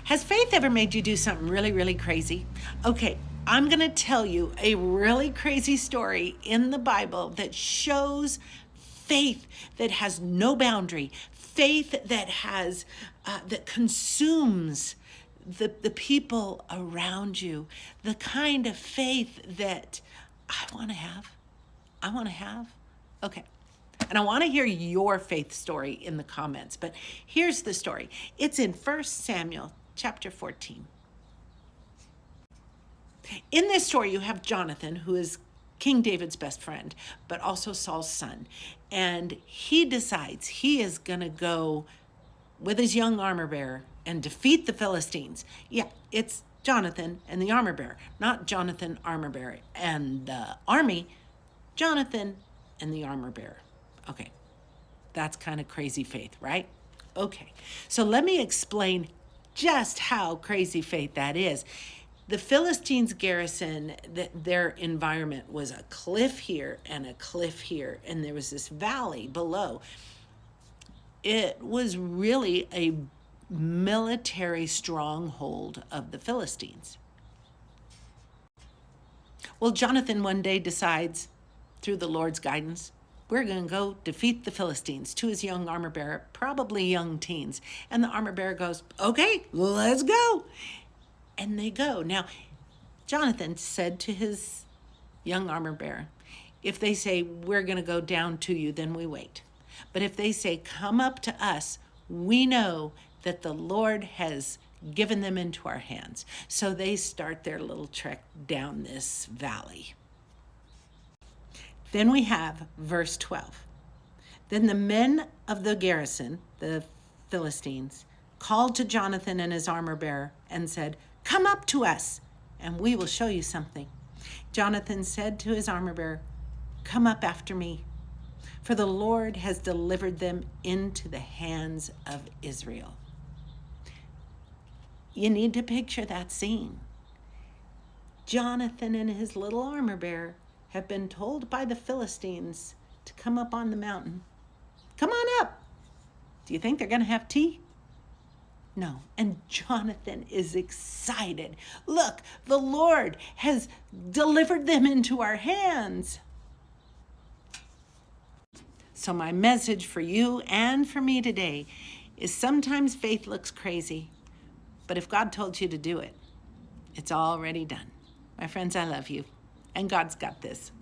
Has faith ever made you do something really, really crazy? Okay, I'm going to tell you a really crazy story in the Bible that shows faith that has no boundary, faith that has that consumes the people around you, the kind of faith that I want to have. I want to have. Okay. And I want to hear your faith story in the comments. But here's the story. It's in 1 Samuel chapter 14. In this story, you have Jonathan, who is King David's best friend, but also Saul's son. And he decides he is going to go with his young armor bearer and defeat the Philistines. Yeah, it's Jonathan and the armor bearer, not Jonathan, armor bearer, and the army, Jonathan and the armor bearer. Okay, that's kind of crazy faith, right? Okay, so let me explain just how crazy faith that is. The Philistines' garrison, their environment was a cliff here and a cliff here, and there was this valley below. It was really a military stronghold of the Philistines. Well, Jonathan one day decides, through the Lord's guidance, we're going to go defeat the Philistines, to his young armor bearer, probably young teens. And the armor bearer goes, okay, let's go. And they go. Now, Jonathan said to his young armor bearer, if they say, we're going to go down to you, then we wait. But if they say, come up to us, we know that the Lord has given them into our hands. So they start their little trek down this valley. Then we have verse 12. Then the men of the garrison, the Philistines, called to Jonathan and his armor bearer and said, come up to us, and we will show you something. Jonathan said to his armor bearer, come up after me, for the Lord has delivered them into the hands of Israel. You need to picture that scene. Jonathan and his little armor bearer have been told by the Philistines to come up on the mountain. Come on up. Do you think they're going to have tea? No. And Jonathan is excited. Look, the Lord has delivered them into our hands. So my message for you and for me today is sometimes faith looks crazy, but if God told you to do it, it's already done. My friends, I love you, and God's got this.